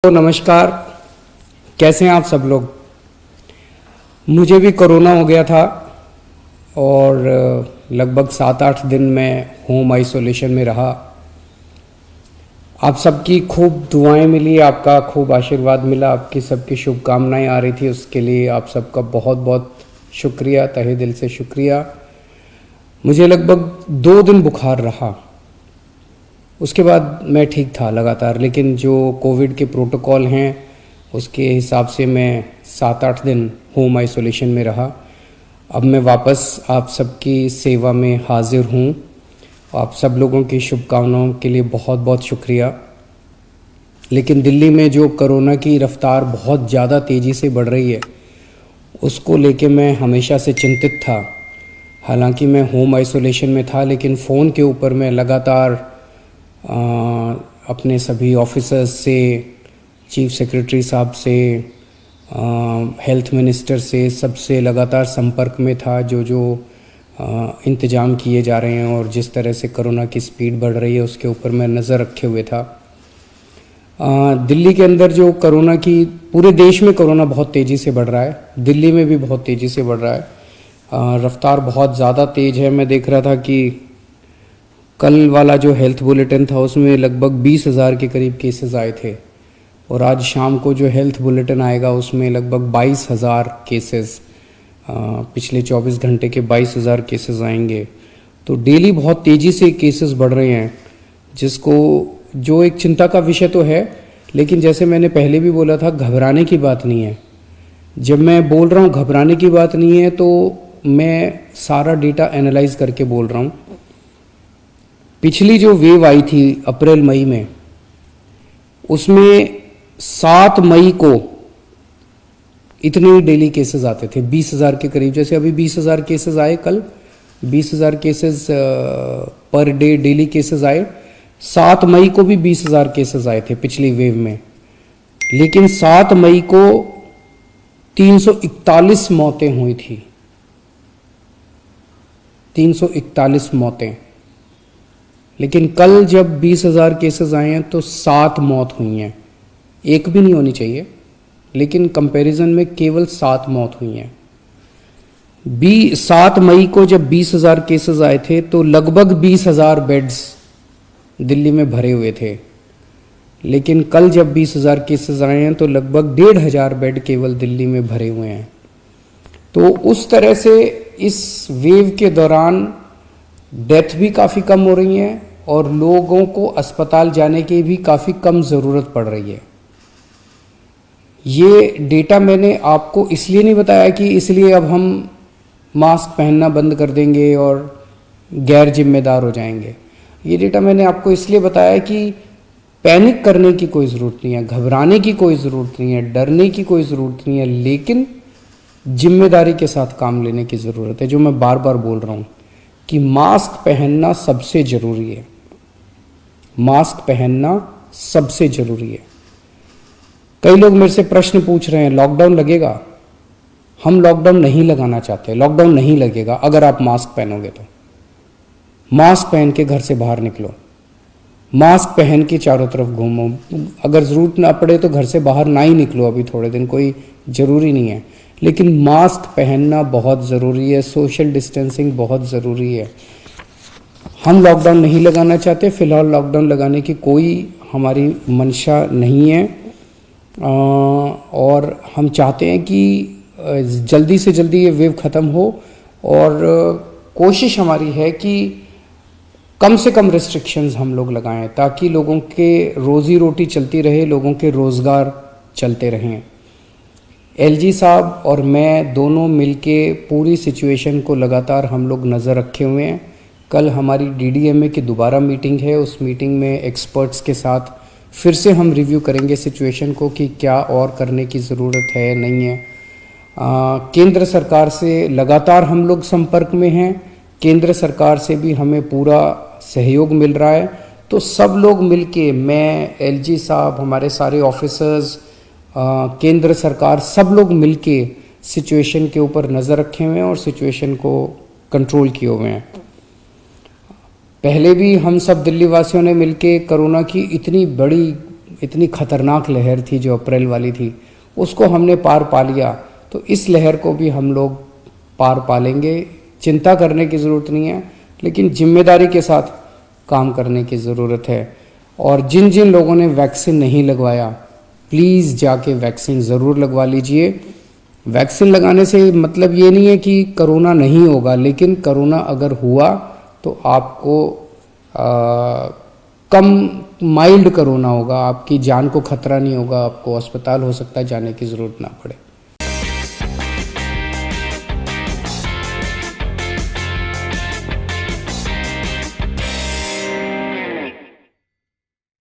तो नमस्कार। कैसे हैं आप सब लोग। मुझे भी कोरोना हो गया था और लगभग 7-8 दिन मैं होम आइसोलेशन में रहा। आप सबकी खूब दुआएं मिली, आपका खूब आशीर्वाद मिला, आपकी सबकी शुभकामनाएं आ रही थी, उसके लिए आप सबका बहुत बहुत शुक्रिया, तहे दिल से शुक्रिया। मुझे लगभग 2 दिन बुखार रहा, उसके बाद मैं ठीक था लगातार, लेकिन जो कोविड के प्रोटोकॉल हैं उसके हिसाब से मैं 7-8 दिन होम आइसोलेशन में रहा। अब मैं वापस आप सबकी सेवा में हाजिर हूँ। आप सब लोगों की शुभकामनाओं के लिए बहुत बहुत शुक्रिया। लेकिन दिल्ली में जो कोरोना की रफ्तार बहुत ज़्यादा तेज़ी से बढ़ रही है, उसको लेके मैं हमेशा से चिंतित था। हालांकि मैं होम आइसोलेशन में था, लेकिन फ़ोन के ऊपर मैं लगातार अपने सभी ऑफिसर्स से, चीफ सेक्रेटरी साहब से, हेल्थ मिनिस्टर से, सबसे लगातार संपर्क में था। जो इंतज़ाम किए जा रहे हैं और जिस तरह से कोरोना की स्पीड बढ़ रही है उसके ऊपर मैं नज़र रखे हुए था। दिल्ली के अंदर जो कोरोना की, पूरे देश में कोरोना बहुत तेज़ी से बढ़ रहा है, दिल्ली में भी बहुत तेज़ी से बढ़ रहा है। रफ्तार बहुत ज़्यादा तेज़ है। मैं देख रहा था कि कल वाला जो हेल्थ बुलेटिन था उसमें लगभग 20,000 के करीब केसेस आए थे, और आज शाम को जो हेल्थ बुलेटिन आएगा उसमें लगभग 22,000 केसेस, पिछले 24 घंटे के 22,000 केसेस आएंगे। तो डेली बहुत तेज़ी से केसेस बढ़ रहे हैं, जो एक चिंता का विषय तो है, लेकिन जैसे मैंने पहले भी बोला था, घबराने की बात नहीं है। जब मैं बोल रहा हूँ घबराने की बात नहीं है, तो मैं सारा डेटा एनालाइज करके बोल रहा हूँ। पिछली जो वेव आई थी अप्रैल मई में, उसमें 7 मई को इतने डेली केसेस आते थे, 20,000 के करीब। जैसे अभी 20,000 केसेस आए, कल 20,000 cases per day daily cases आए। 7 मई को भी 20,000 केसेस आए थे पिछली वेव में, लेकिन 7 मई को 341 मौतें हुई थी। 341 मौतें। लेकिन कल जब 20,000 केसेस आए हैं तो 7 मौत हुई हैं। एक भी नहीं होनी चाहिए, लेकिन कंपैरिजन में केवल 7 मौत हुई हैं। 7 मई को जब 20,000 केसेस आए थे तो लगभग 20,000 बेड्स दिल्ली में भरे हुए थे, लेकिन कल जब 20,000 केसेस आए हैं तो लगभग 1,500 बेड केवल दिल्ली में भरे हुए हैं। तो उस तरह से इस वेव के दौरान डेथ भी काफ़ी कम हो रही हैं और लोगों को अस्पताल जाने की भी काफ़ी कम ज़रूरत पड़ रही है। ये डेटा मैंने आपको इसलिए नहीं बताया कि इसलिए अब हम मास्क पहनना बंद कर देंगे और गैर जिम्मेदार हो जाएंगे। ये डेटा मैंने आपको इसलिए बताया कि पैनिक करने की कोई ज़रूरत नहीं है, घबराने की कोई ज़रूरत नहीं है, डरने की कोई ज़रूरत नहीं है, लेकिन जिम्मेदारी के साथ काम लेने की ज़रूरत है। जो मैं बार बार बोल रहा हूँ कि मास्क पहनना सबसे ज़रूरी है। मास्क पहनना सबसे ज़रूरी है। कई लोग मेरे से प्रश्न पूछ रहे हैं, लॉकडाउन लगेगा? हम लॉकडाउन नहीं लगाना चाहते। लॉकडाउन नहीं लगेगा अगर आप मास्क पहनोगे तो। मास्क पहन के घर से बाहर निकलो, मास्क पहन के चारों तरफ घूमो। अगर ज़रूरत ना पड़े तो घर से बाहर ना ही निकलो, अभी थोड़े दिन कोई ज़रूरी नहीं है, लेकिन मास्क पहनना बहुत ज़रूरी है। सोशल डिस्टेंसिंग बहुत ज़रूरी है। हम लॉकडाउन नहीं लगाना चाहते, फ़िलहाल लॉकडाउन लगाने की कोई हमारी मंशा नहीं है, और हम चाहते हैं कि जल्दी से जल्दी ये वेव ख़त्म हो, और कोशिश हमारी है कि कम से कम रिस्ट्रिक्शंस हम लोग लगाएं, ताकि लोगों के रोज़ी रोटी चलती रहे, लोगों के रोज़गार चलते रहें। एलजी साहब और मैं दोनों मिलके पूरी सिचुएशन को लगातार हम लोग नज़र रखे हुए हैं। कल हमारी डीडीएमए की दोबारा मीटिंग है। उस मीटिंग में एक्सपर्ट्स के साथ फिर से हम रिव्यू करेंगे सिचुएशन को कि क्या और करने की ज़रूरत है, नहीं है। केंद्र सरकार से लगातार हम लोग संपर्क में हैं। केंद्र सरकार से भी हमें पूरा सहयोग मिल रहा है। तो सब लोग मिलके, मैं, एलजी साहब, हमारे सारे ऑफिसर्स, केंद्र सरकार, सब लोग मिलके सिचुएशन के ऊपर नज़र रखे हुए हैं और सिचुएशन को कंट्रोल किए हुए हैं। पहले भी हम सब दिल्ली वासियों ने मिलके कोरोना की इतनी बड़ी इतनी खतरनाक लहर थी जो अप्रैल वाली थी, उसको हमने पार पा लिया, तो इस लहर को भी हम लोग पार पा लेंगे। चिंता करने की ज़रूरत नहीं है, लेकिन जिम्मेदारी के साथ काम करने की ज़रूरत है। और जिन जिन लोगों ने वैक्सीन नहीं लगवाया, प्लीज़ जाके वैक्सीन ज़रूर लगवा लीजिए। वैक्सीन लगाने से मतलब ये नहीं है कि कोरोना नहीं होगा, लेकिन कोरोना अगर हुआ तो आपको कम माइल्ड कोरोना होगा, आपकी जान को खतरा नहीं होगा, आपको अस्पताल हो सकता है जाने की ज़रूरत ना पड़े।